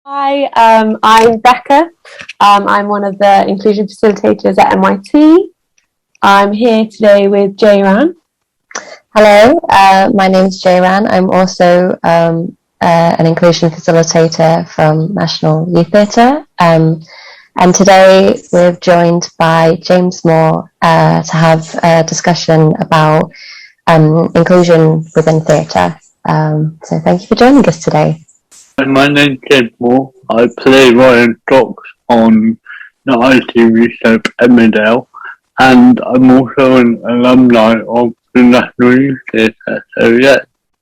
Hi, I'm Becca. I'm one of the inclusion facilitators at NYT. I'm here today with Jayran. Hello, my name's Jayran. I'm also an inclusion facilitator from National Youth Theatre. And today we're joined by James Moore to have a discussion about inclusion within theatre. So thank you for joining us today. My name's James Moore. I play Ryan Stocks on the ITV soap Emmerdale, and I'm also an alumni of the National Youth Theatre. So yeah,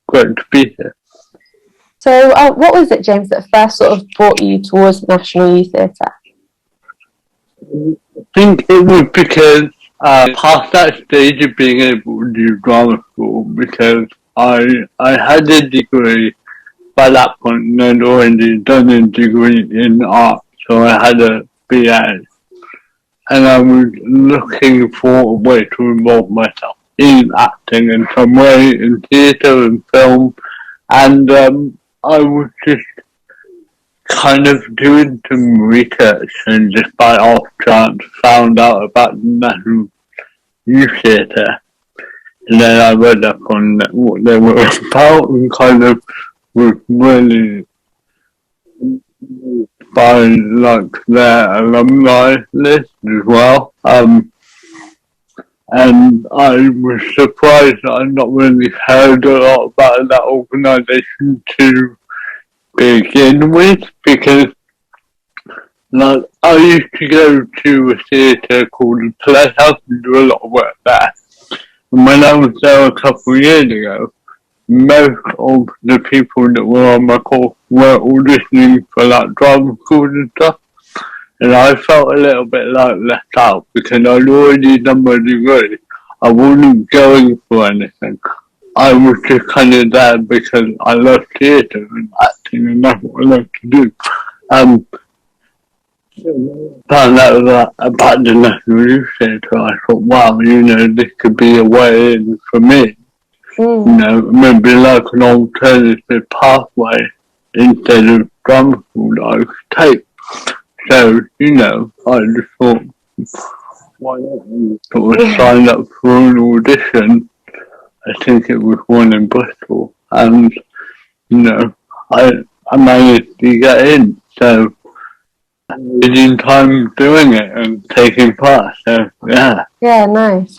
great to be here. So what was it, James, that first sort of brought you towards the National Youth Theatre? I think it was because past that stage of being able to do drama school, because I had a degree by that point, and I'd already done a degree in art, so I had a BA. And I was looking for a way to involve myself in acting in some way, in theatre and film. And I was just kind of doing some research, and just by off chance found out about the National Youth Theatre. And then I read up on what they were about and kind of was really by like their alumni list as well. And I was surprised that I'd not really heard a lot about that organisation to begin with, because like I used to go to a theatre called the Playhouse and do a lot of work there. And when I was there a couple of years ago, most of the people that were on my course were auditioning for like drama schools and stuff, and I felt a little bit like left out because I'd already done my degree. I wasn't going for anything. I was just kind of there because I love theatre and acting, and that's what I love to do. Found out about the National Youth Theatre. I thought, wow, this could be a way in for me. Maybe like an alternative pathway instead of drama school that I could take. So, I just thought, why not sort of sign up for an audition. I think it was one in Bristol, and, I managed to get in, so in time doing it and taking part, so yeah. Yeah, nice.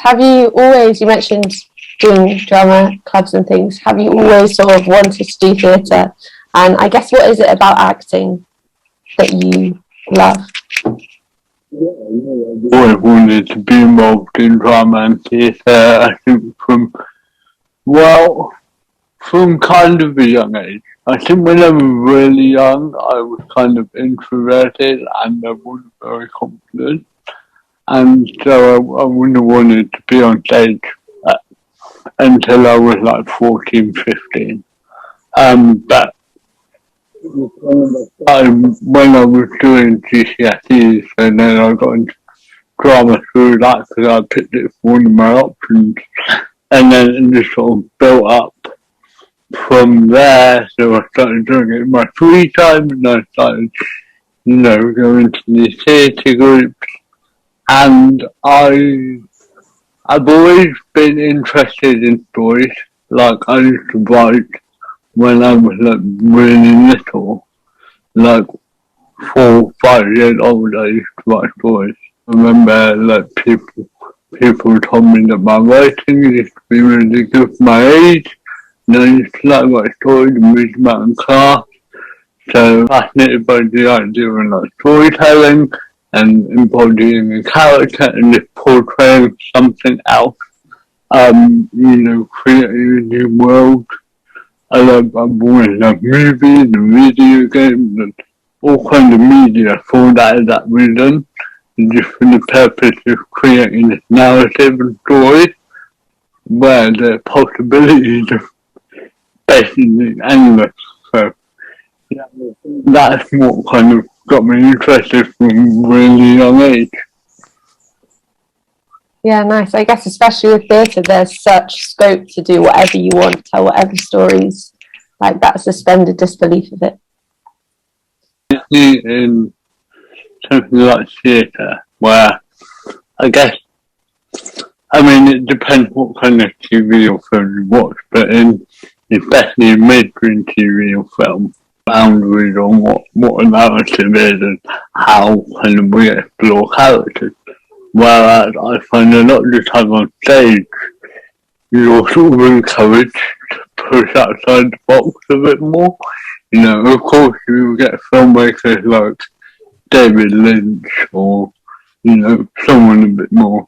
You mentioned doing drama clubs and things, have you always sort of wanted to do theatre? And I guess, what is it about acting that you love? I've always wanted to be involved in drama and theatre. I think from kind of a young age. I think when I was really young, I was kind of introverted and I wasn't very confident. And so I wouldn't have wanted to be on stage until I was like 14, 15. But when I was doing GCSEs, and then I got into drama through that because I picked it for one of my options, and then it just sort of built up from there. So I started doing it in my free time, and I started, going to these theatre groups, and I've always been interested in stories. Like, I used to write when I was like really little, like 4 or 5 years old. I used to write stories. I remember like people told me that my writing used to be really good for my age, and I used to like write stories and read them out in class. So fascinated by the idea of like storytelling and embodying a character and just portraying something else, creating a new world. I've always loved movies and video games and all kinds of media for that reason, and just for the purpose of creating this narrative and story where the possibilities are basically endless. So that's what kind of got me interested from a really young age. Yeah, nice. I guess especially with theatre, there's such scope to do whatever you want, tell whatever stories, like that suspended disbelief of it. especially in something like theatre, where I guess, I mean, it depends what kind of TV or film you watch, but especially in mainstream TV or film, boundaries on what a narrative is and how kind of we explore characters. Whereas I find a lot of the time on stage, you're sort of encouraged to push outside the box a bit more. You know, of course, you get filmmakers like David Lynch or, you know, someone a bit more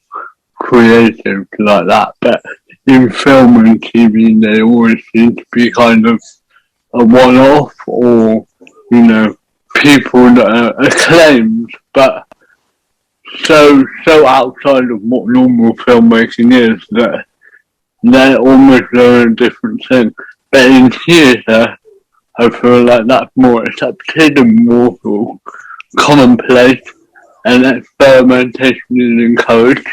creative like that. But in film and TV, they always seem to be kind of a one-off or, you know, people that are acclaimed, but so outside of what normal filmmaking is that they're almost a different thing. But in theatre, I feel like that's more accepted and more sort of commonplace, and experimentation is encouraged.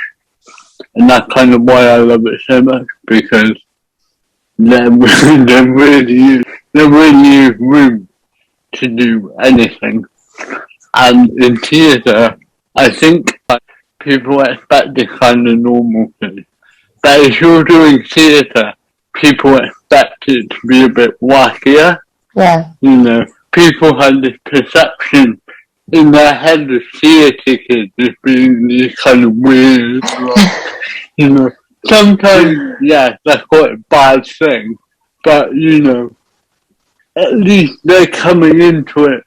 And that's kind of why I love it so much, because there really is room to do anything. And in theatre, I think people expect this kind of normalcy. But if you're doing theatre, people expect it to be a bit wackier. Yeah. You know, people have this perception in their head of theatre kids as being these kind of weird, like, you know, sometimes, yeah, that's quite a bad thing, but, you know, at least they're coming into it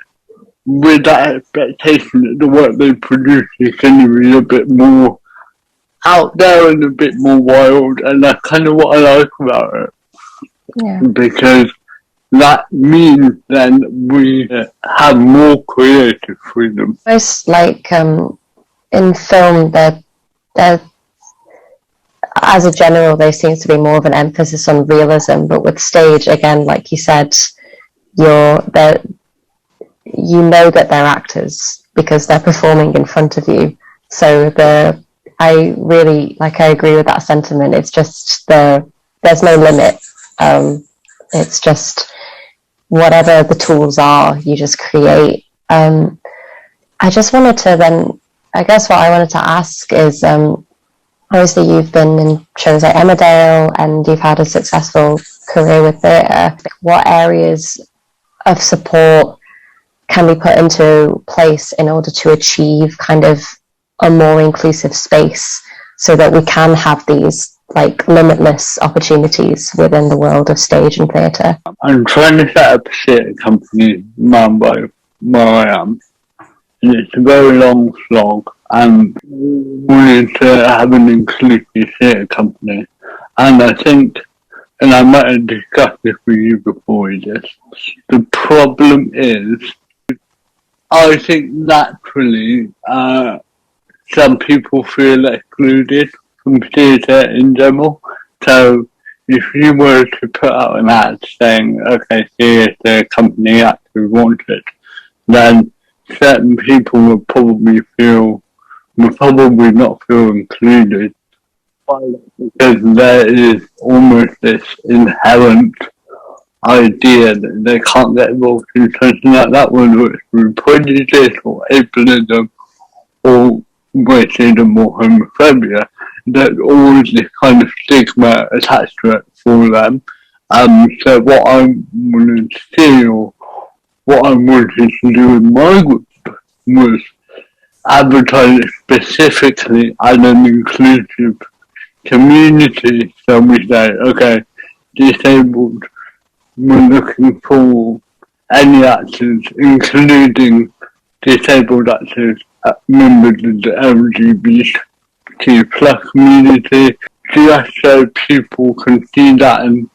with that expectation that the work they produce is going to be a bit more out there and a bit more wild, and that's kind of what I like about it. Yeah. Because that means then we have more creative freedom. Most like in film, there as a general, there seems to be more of an emphasis on realism, but with stage, again, like you said, you know that they're actors because they're performing in front of you. So I agree with that sentiment. It's just there's no limit. It's just whatever the tools are, you just create. I just wanted to then, I guess what I wanted to ask is, obviously you've been in shows like Emmerdale and you've had a successful career with theatre. What areas of support can be put into place in order to achieve kind of a more inclusive space so that we can have these like limitless opportunities within the world of stage and theatre? I'm trying to set up a theatre company man by where I am, and it's a very long slog. I'm wanting to have an inclusive theatre company, and I think, and I might have discussed this with you before, Edith, the problem is, I think naturally some people feel excluded from theatre in general. So if you were to put out an ad saying, okay, here's the company actors wanted, then certain people would probably not feel included, because there is almost this inherent idea that they can't get involved in something like that, whether it's through prejudice or ableism or racism or homophobia. There's always this kind of stigma attached to it for them. So what I wanted to see, or what I wanted to do in my group, was advertise it specifically as an inclusive community. So we say, okay, disabled, we're looking for any actors, including disabled actors, members of the LGBT plus community, just so people can see that and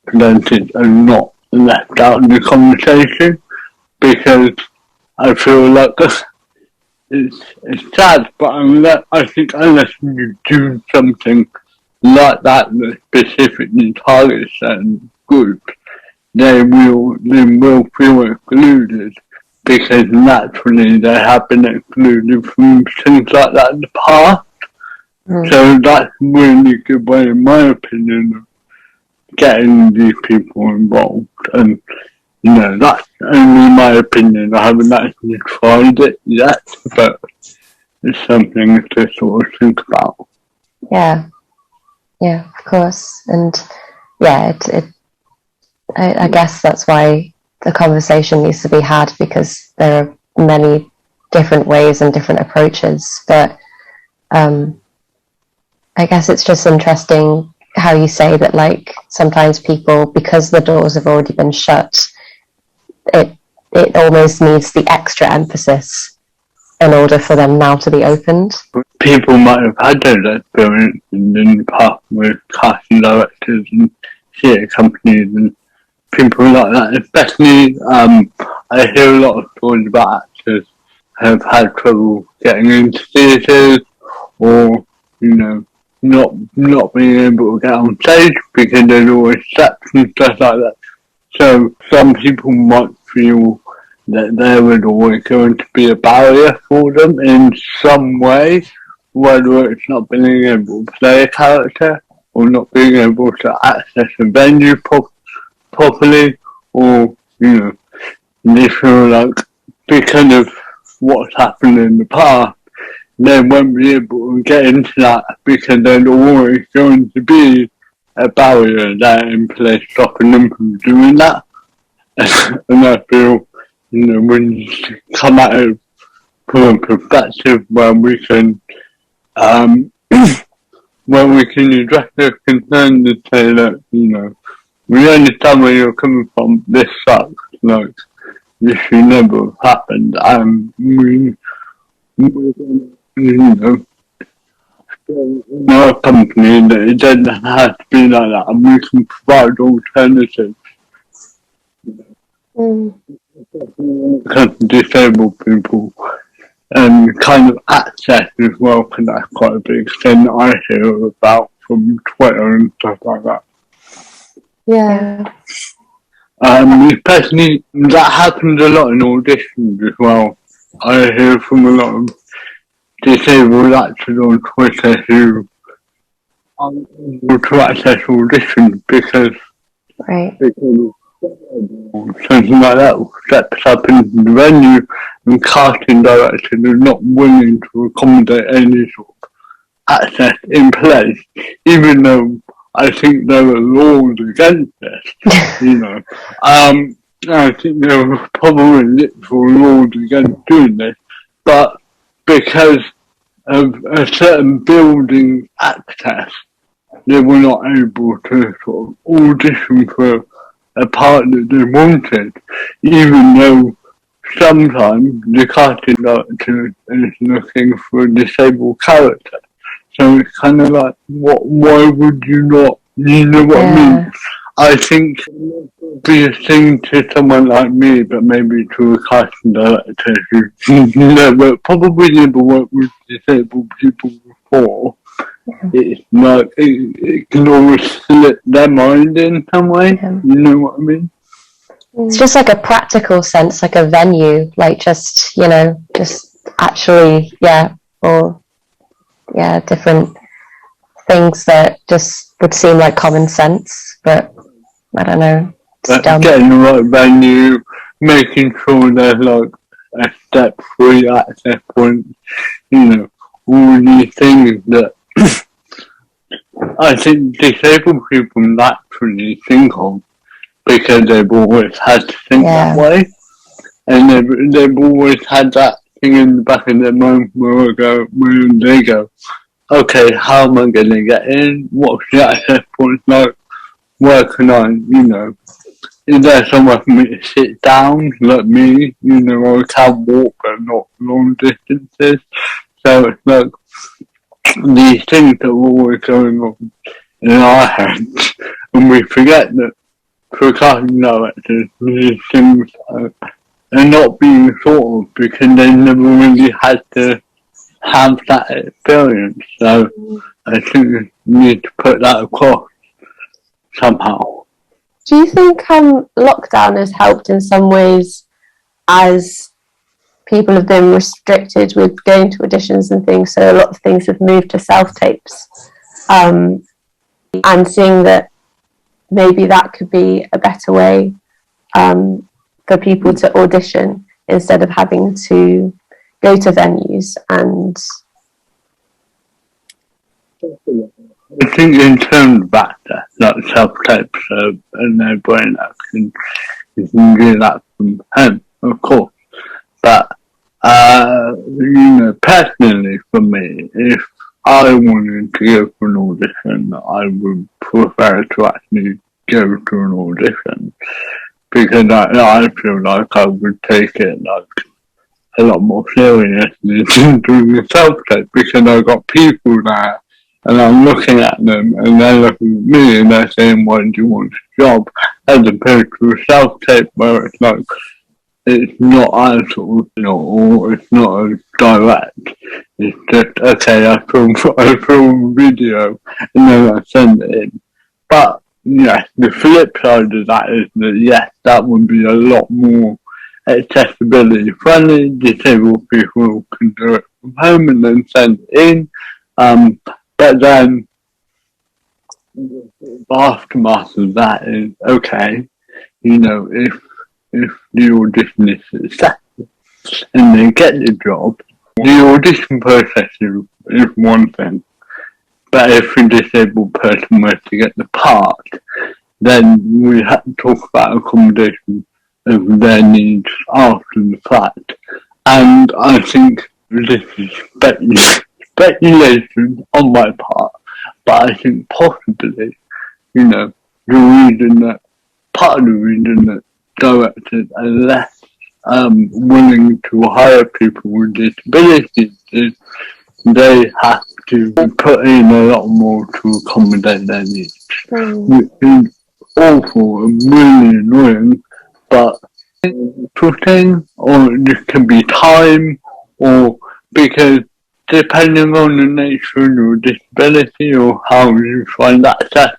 presented and not left out in the conversation, because I feel like it's sad, but I think unless you do something like that specifically targets certain groups, they will feel excluded, because naturally they have been excluded from things like that in the past. So that's a really good way, in my opinion, of getting these people involved. And That's only my opinion. I haven't actually tried it yet, but it's something to sort of think about. Yeah, of course. And yeah, I guess that's why the conversation needs to be had, because there are many different ways and different approaches. But I guess it's just interesting how you say that, like, sometimes people, because the doors have already been shut, it almost needs the extra emphasis in order for them now to be opened. People might have had those experiences in the past with casting directors and theatre companies and people like that. Especially, I hear a lot of stories about actors who have had trouble getting into theatres, or not being able to get on stage because there's always steps and stuff like that. So some people might feel that there would always going to be a barrier for them in some way, whether it's not being able to play a character or not being able to access a venue properly, or they feel like because of what's happened in the past, they won't be able to get into that because there's always going to be a barrier there in place stopping them from doing that. And I feel, when you come at it from a perspective where we can, address their concerns and say that, we understand where you're coming from, this sucks, like, this should never have happened, and our company that it doesn't have to be like that, and we can provide alternatives. Because disabled people and kind of access as well, because that's quite a big thing that I hear about from Twitter and stuff like that. Yeah. Especially that happens a lot in auditions as well. I hear from a lot of disabled actors on Twitter who aren't able to access auditions because something like that steps up into the venue and casting directors are not willing to accommodate any sort of access in place, even though I think there are laws against this. I think there are probably literal laws against doing this, but because of a certain building access, they were not able to sort of audition for a part that they wanted, even though sometimes the casting director is looking for a disabled character. So it's kind of like, why would you not? You know what I mean? I think it would be a thing to someone like me, but maybe to a casting director who probably never worked with disabled people before. It's like it can always slip their mind in some way. You know what I mean? It's just like a practical sense, like a venue, like just actually, different things that just would seem like common sense, but I don't know. Getting the right venue, making sure there's like a step-free access point, all these things that I think disabled people naturally think of because they've always had to think that way, and they've always had that thing in the back of their mind where they go, okay, how am I going to get in? What's the access point like? Where can I, is there somewhere for me to sit down, like me? I can walk, but not long distances. So it's like these things that are always going on in our heads, and we forget that for casting directors, these things are not being thought of because they never really had to have that experience. So I think we need to put that across somehow. Do you think lockdown has helped in some ways, as people have been restricted with going to auditions and things, so a lot of things have moved to self-tapes, and seeing that maybe that could be a better way for people to audition instead of having to go to venues. And I think in terms of actor, like self-tapes and their brain action, you can do that from home, of course. But, personally for me, if I wanted to go for an audition, I would prefer to actually go to an audition, because I feel like I would take it like a lot more seriously than doing a self-tape, because I've got people there and I'm looking at them and they're looking at me and they're saying, why do you want a job? As opposed to a self-tape where it's like, it's not as sort of, or it's not as direct. It's just, okay, I film video and then I send it in. But, yeah, the flip side of that is that, yes, that would be a lot more accessibility friendly. Disabled people can do it from home and then send it in. But then the aftermath of that is, okay, if the audition is successful and they get the job, the audition process is one thing. But if a disabled person were to get the part, then we have to talk about accommodation of their needs after the fact. And I think this is speculation on my part, but I think possibly, part of the reason that directors are less willing to hire people with disabilities is they have to put in a lot more to accommodate their needs, which is awful and really annoying, but pushing, or this can be time, or because depending on the nature of your disability or how you find access,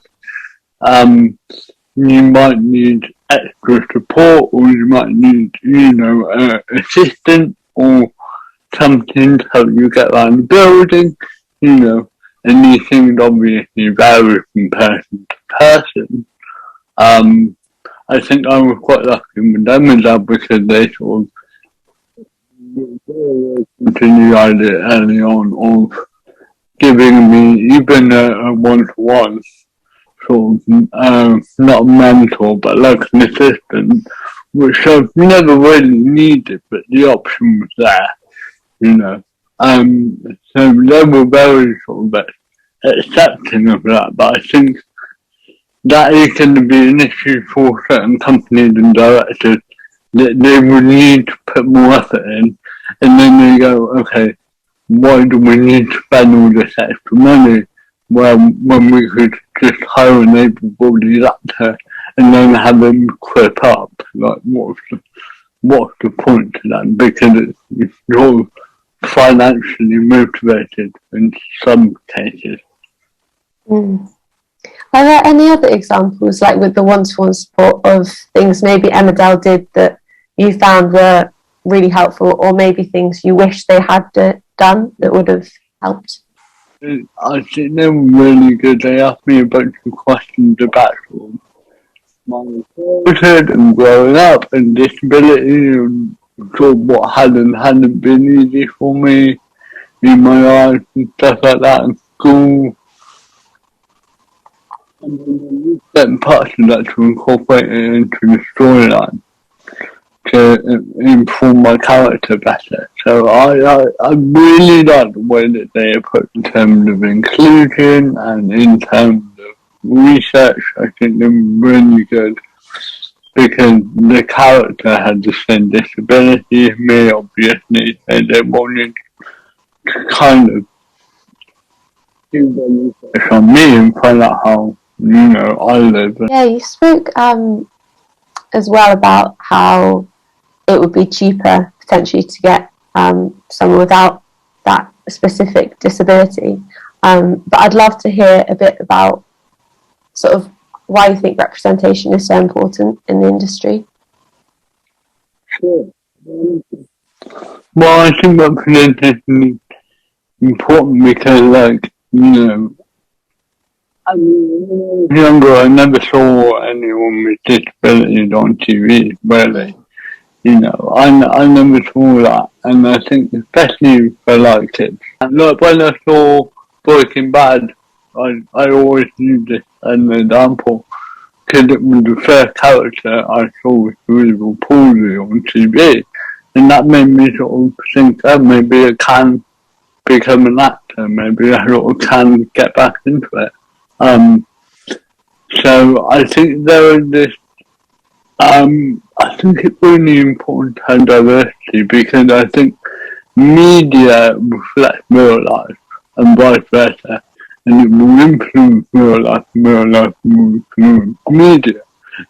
you might need extra support, or you might need, assistance or something to help you get around the building, and these things obviously vary from person to person. I think I was quite lucky with Emmerdale because they sort of continued the idea early on of giving me even a one-to-one sort of, not a mentor, but like an assistant, which I've never really needed, but the option was there, So they were very sort of accepting of that, but I think that is going to be an issue for certain companies and directors, that they will need to put more effort in, and then they go, okay, why do we need to spend all this extra money when we could just hire an able-bodied actor and then have them quit up? Like, what's the point to that? Because you're financially motivated in some cases. Are there any other examples, like with the one-to-one support, of things maybe Emmerdale did that you found were really helpful, or maybe things you wish they had done that would have helped? I think they were really good. They asked me a bunch of questions about my childhood and growing up and disability and sort of what hadn't been easy for me in my life and stuff like that in school. And then certain parts of that to incorporate it into the storyline to inform my character better. So I really like the way that they approach in terms of inclusion and in terms of research. I think they're really good because the character had the same disability as me, obviously, and they wanted to kind of do their research on me and find out how I live. Yeah, you spoke as well about how it would be cheaper potentially to get someone without that specific disability. But I'd love to hear a bit about sort of why you think representation is so important in the industry. Sure. Well, I think representation is important because, when I was younger, I never saw anyone with disabilities on TV, really. I never saw that, and I think especially for like kids. And look, when I saw Breaking Bad, I always used it as an example because it was the first character I saw with cerebral palsy on TV, and that made me sort of think, oh, maybe it can become an actor, maybe I sort of can get back into it. So I think there is this. I think it's really important to have diversity because I think media reflects real life and vice versa, and it will influence real life will influence media.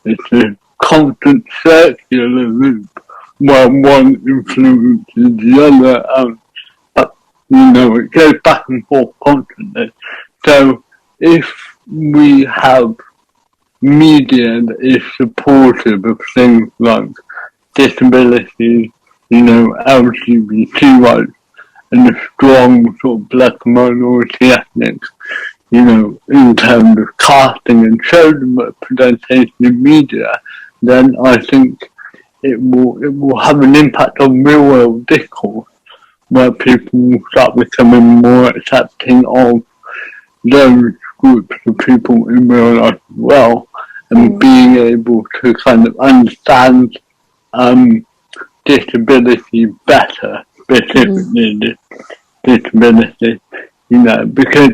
It's a constant circular loop where one influences the other, but it goes back and forth constantly. So if we have media that is supportive of things like disability, LGBT rights, and a strong sort of black minority ethnics, in terms of casting and show representation in media, then I think it will have an impact on real world discourse where people will start becoming more accepting of those groups of people in real life as well, and being able to kind of understand disability better, specifically disability, because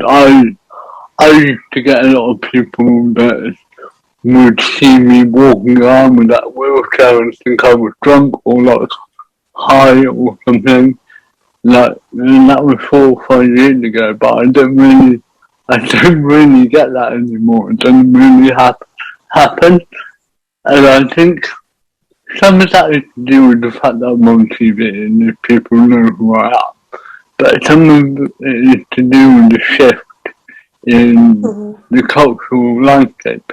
I used to get a lot of people that would see me walking around with that wheelchair and think I was drunk or like high or something. And that was 4 or 5 years ago, but I don't really get that anymore. It doesn't really happen. And I think some of that is to do with the fact that I'm on TV and if people know who I am. But some of it is to do with the shift in the cultural landscape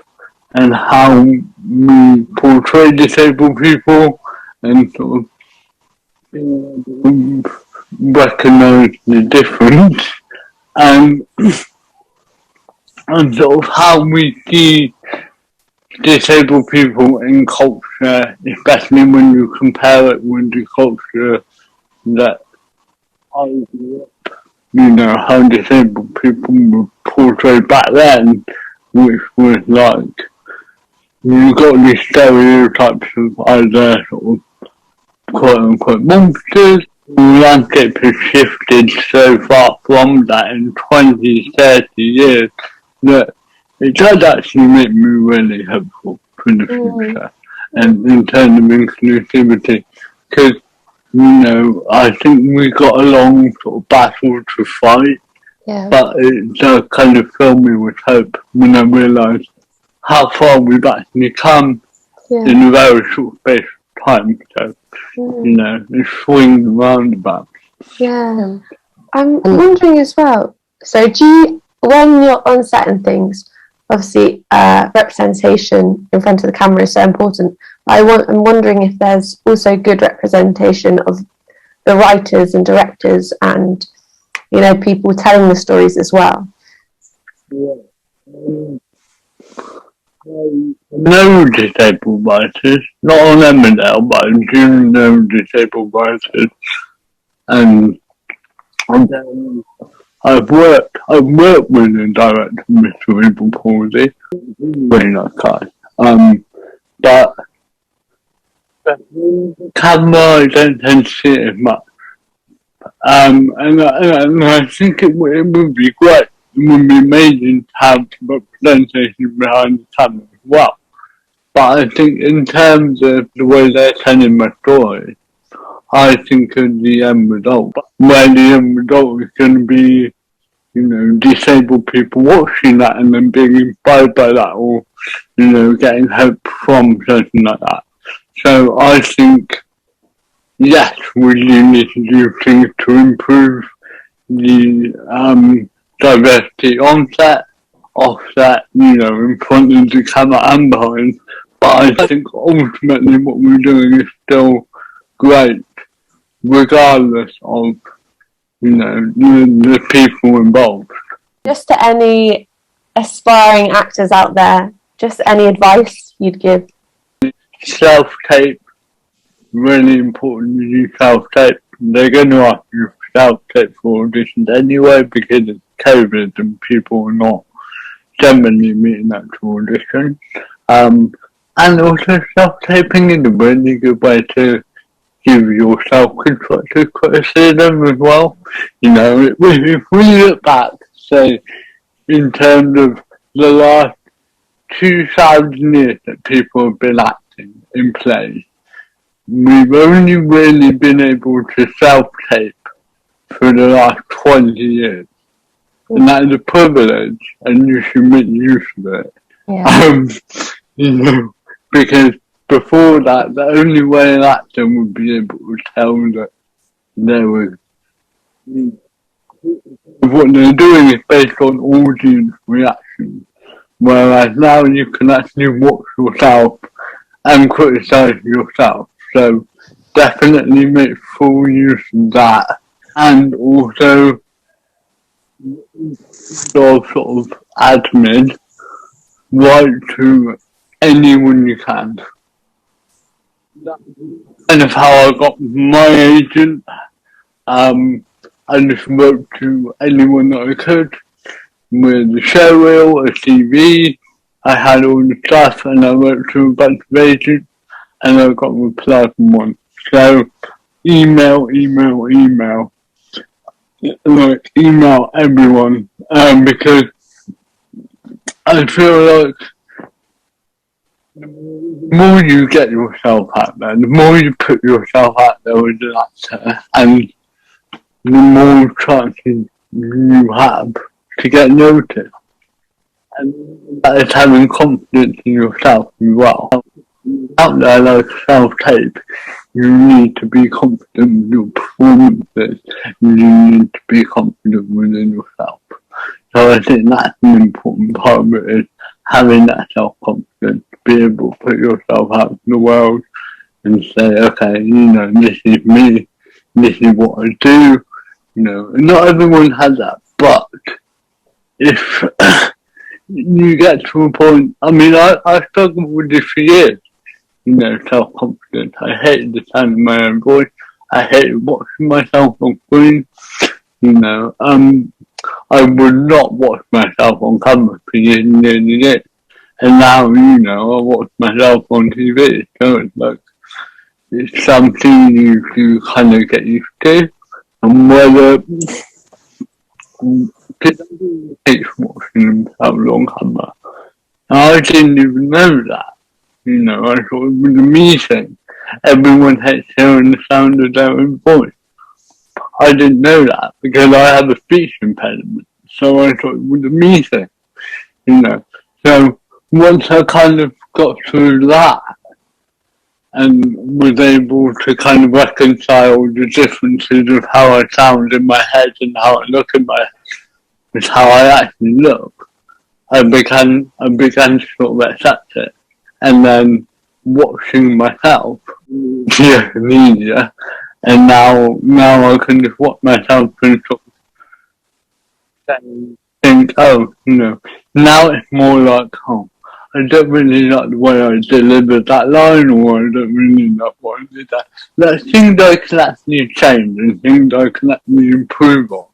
and how we portray disabled people and sort of recognise the difference and sort of how we see disabled people in culture, especially when you compare it with the culture that I grew up, how disabled people were portrayed back then, which was like, you got these stereotypes of either sort of quote unquote monsters. The landscape has shifted so far from that in 20, 30 years that it does actually make me really hopeful for the future and in terms of inclusivity because, I think we got a long sort of battle to fight, but it does kind of fill me with hope when I realise how far we've actually come in a very short space of time. So, it's swings and roundabouts. Yeah. I'm wondering as well, so when you're on set and things, obviously representation in front of the camera is so important. I'm wondering if there's also good representation of the writers and directors and, people telling the stories as well. No disabled writers, not on Emmerdale, but I do know disabled writers, and I've worked with a director with cerebral palsy, really nice guy. But camera, I don't tend to see it as much. And I think it would be great. It would be amazing to have representation behind the camera as well. But I think in terms of the way they're telling my story, I think of the end result, where the end result is going to be, disabled people watching that and then being inspired by that or, getting hope from something like that. So I think, yes, we do need to do things to improve the diversity on set, off set, in front of the camera and behind. But I think ultimately what we're doing is still great, regardless of, the people involved. Just to any aspiring actors out there, just any advice you'd give? Self-tape, really important that you self-tape. They're going to ask you for self-tape for auditions anyway because it's COVID and people are not generally meeting up to audition. And also self-taping is a really good way to give yourself constructive criticism as well. You know, if we look back, say, in terms of the last 2,000 years that people have been acting in plays, we've only really been able to self-tape for the last 20 years. And that is a privilege, and you should make use of it. Yeah. You know, because before that, the only way an actor would be able to tell that there was what they're doing is based on audience reaction. Whereas now you can actually watch yourself and criticise yourself. So definitely make full use of that. And also sort of admin, write to anyone you can. That's kind of how I got my agent. I just wrote to anyone that I could with a show reel, a CV. I had all the stuff and I wrote to a bunch of agents and I got a reply from one. So email. Like email everyone because I feel like the more you get yourself out there, the more you put yourself out there as an actor, and the more chances you have to get noticed. And that is having confidence in yourself as well. Out there like self-tape, you need to be confident with your performances, you need to be confident within yourself. So I think that's an important part of it, is having that self-confidence, be able to put yourself out in the world and say, okay, you know, this is me, this is what I do, you know. And not everyone has that, but if you get to a point, I mean, I struggled with this for years, you know, self-confidence. I hated the sound of my own voice. I hated watching myself on screen, you know. I would not watch myself on camera for years and years and years. And now, you know, I watch myself on TV. So it's like, it's something you kind of get used to. And whether, because I hate watching themselves on camera. I didn't even know that. You know, I thought it was a me thing. Everyone hates hearing the sound of their own voice. I didn't know that because I have a speech impediment. So I thought it was a me thing. You know. So once I kind of got through that and was able to kind of reconcile the differences of how I sound in my head and how I look in my head with how I actually look, I began to sort of accept it. And then watching myself media, and now I can just watch myself and sort of think, oh, you know, now it's more like, oh, I don't really like the way I delivered that line, or I don't really like what I did that. There's things I can actually change and things I can actually improve on,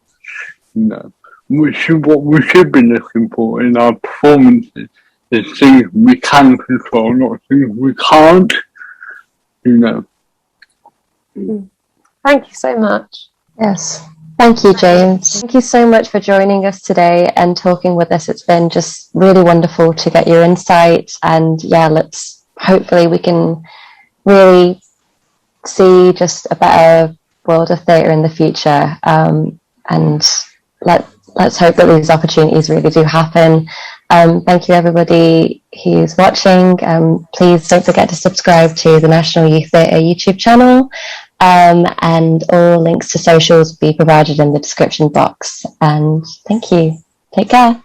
you know, which is what we should be looking for in our performances. There's things we can control, not things we can't, you know. Thank you so much. Yes. Thank you, James. Thank you so much for joining us today and talking with us. It's been just really wonderful to get your insight. And yeah, hopefully we can really see just a better world of theatre in the future. And let's hope that these opportunities really do happen. Thank you, everybody who's watching. Please don't forget to subscribe to the National Youth Theatre YouTube channel. And all links to socials will be provided in the description box. And thank you. Take care.